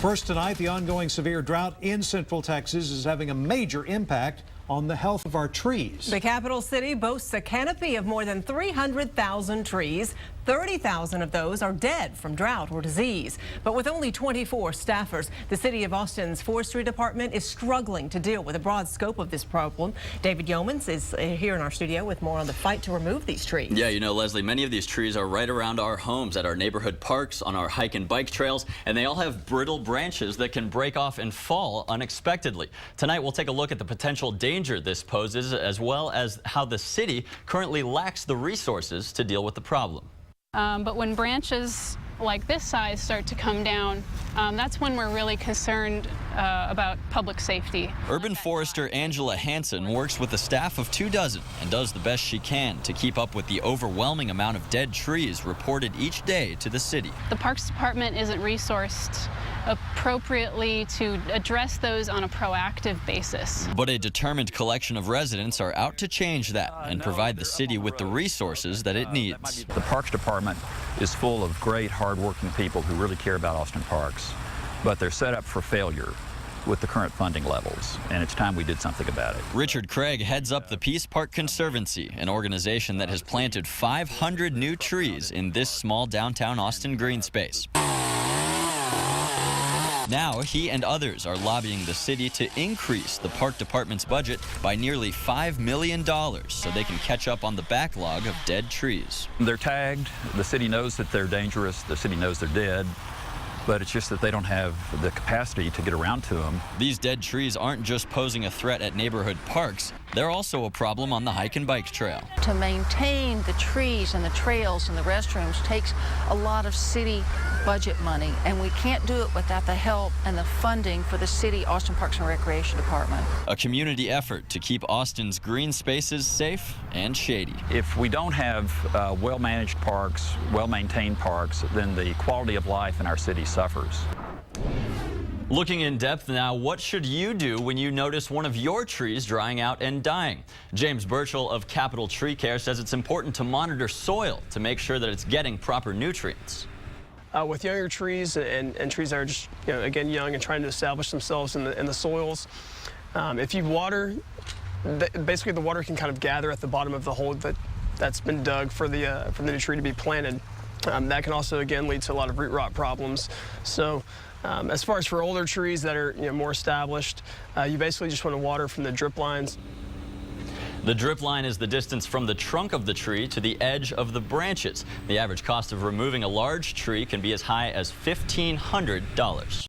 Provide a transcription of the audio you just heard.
First tonight, the ongoing severe drought in Central Texas is having a major impact on the health of our trees. The capital city boasts a canopy of more than 300,000 trees. 30,000 of those are dead from drought or disease. But with only 24 staffers, the city of Austin's forestry department is struggling to deal with a broad scope of this problem. David Yeomans is here in our studio with more on the fight to remove these trees. Yeah, you know, Leslie, many of these trees are right around our homes, at our neighborhood parks, on our hike and bike trails, and they all have brittle branches that can break off and fall unexpectedly. Tonight, we'll take a look at the potential danger this poses, as well as how the city currently lacks the resources to deal with the problem. But when branches like this size start to come down, that's when we're really concerned about public safety. Urban forester Angela Hansen works with a staff of 24 and does the best she can to keep up with the overwhelming amount of dead trees reported each day to the city. The Parks Department isn't resourced appropriately to address those on a proactive basis. But a determined collection of residents are out to change that and provide the city with the resources that it needs. The Parks Department is full of great, hard-working people who really care about Austin parks, but they're set up for failure with the current funding levels, and it's time we did something about it. Richard Craig heads up the Peace Park Conservancy, an organization that has planted 500 new trees in this small downtown Austin green space. Now, he and others are lobbying the city to increase the park department's budget by nearly $5 million so they can catch up on the backlog of dead trees. They're tagged. The city knows that they're dangerous. The city knows they're dead. But it's just that they don't have the capacity to get around to them. These dead trees aren't just posing a threat at neighborhood parks, they're also a problem on the hike and bike trail. To maintain the trees and the trails and the restrooms takes a lot of city budget money, and we can't do it without the help and the funding for the city Austin Parks and Recreation Department. A community effort to keep Austin's green spaces safe and shady. If we don't have well-managed parks, well-maintained parks, then the quality of life in our city suffers. Looking in depth now, what should you do when you notice one of your trees drying out and dying? James Burchell of Capital Tree Care says it's important to monitor soil to make sure that it's getting proper nutrients. With younger trees and trees that are just, again, young and trying to establish themselves in the soils, if you water, basically the water can kind of gather at the bottom of the hole that's been dug for the new tree to be planted. That can also, again, lead to a lot of root rot problems. So as far as for older trees that are more established, you basically just want to water from the drip lines. The drip line is the distance from the trunk of the tree to the edge of the branches. The average cost of removing a large tree can be as high as $1,500.